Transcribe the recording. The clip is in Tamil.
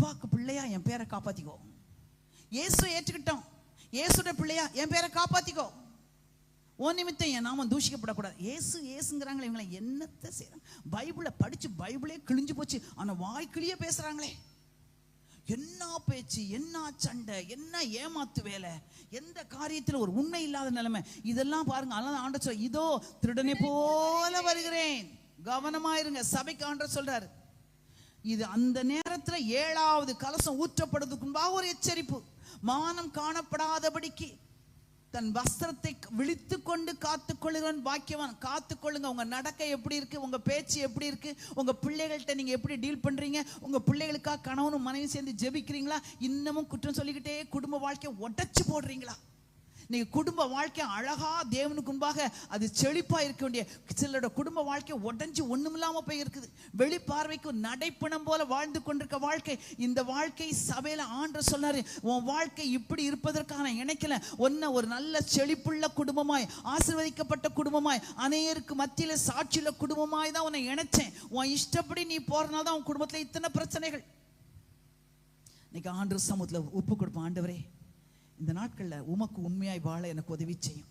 அப்பாக்கு பிள்ளையா என் பேரை காப்பாத்திக்கோ. இயேசு ஏற்றுக்கிட்டோம், இயேசுடைய பிள்ளையா என் பேரை காப்பாத்திக்கோ. ஓ நிமித்தம் என் நாமம் தூஷிக்கப்படக்கூடாது. ஏசு ஏசுங்கிறாங்களே, இவங்களை என்னத்தை செய்யறாங்க? பைபிளை படிச்சு பைபிளே கிழிஞ்சு போச்சு, ஆனா வாய்க்கிழியே பேசுறாங்களே. என்ன பேச்சு, என்ன சண்டை, என்ன ஏமாத்து வேலை, எந்த காரியத்தில் ஒரு உண்மை இல்லாத நிலைமை, இதெல்லாம் பாருங்க. அதனால ஆண்டவர் சொல்ற, இதோ திருடனை போல வருகிறேன், கவனமாயிருங்க. சபைக்கு ஆண்டவர் சொல்றாரு. இது அந்த நேரத்துல 7வது கலசம் ஊற்றப்படுறதுக்கு முன்பாக ஒரு எச்சரிப்பு. மானம் காணப்படாதபடிக்கு தன் வஸ்திரத்தை விழித்து கொண்டு காத்துக்கொள்ளுவன் பாக்கியவான். காத்துக்கொள்ளுங்க. உங்க நடக்கை எப்படி இருக்கு, உங்க பேச்சு எப்படி இருக்கு, உங்க பிள்ளைகள்கிட்ட நீங்க எப்படி டீல் பண்றீங்க, உங்க பிள்ளைகளுக்காக கணவனும் மனைவி சேர்ந்து ஜெபிக்கிறீங்களா, இன்னமும் குற்றம் சொல்லிக்கிட்டே குடும்ப வாழ்க்கையை உடைச்சு போடுறீங்களா? நீங்க குடும்ப வாழ்க்கை அழகா தேவனுக்கு முன்பாக அது செழிப்பா இருக்க வேண்டிய சிலரோட குடும்ப வாழ்க்கை உடைஞ்சு ஒண்ணுமில்லாம போய் இருக்குது. வெளி பார்வைக்கு நடைப்பணம் போல வாழ்ந்து கொண்டிருக்க வாழ்க்கை. இந்த வாழ்க்கை சபையில ஆண்டவர் சொன்னாரு, உன் வாழ்க்கை இப்படி இருப்பதற்கான இணைக்கல. ஒன்ன ஒரு நல்ல செழிப்புள்ள குடும்பமாய், ஆசீர்வதிக்கப்பட்ட குடும்பமாய், அநேகருக்கு மத்தியில சாட்சியுள்ள குடும்பமாய் தான் உன்னை இணைச்சேன். உன் இஷ்டப்படி நீ போறனால தான் உன் குடும்பத்துல இத்தனை பிரச்சனைகள். இன்னைக்கு ஆண்டவர் சமூகத்துல ஒப்பு கொடுப்போம். ஆண்டவரே, இந்த நாட்கள்ல உமக்கு உண்மையாய் வாழ எனக்கு உதவி செய்யும்.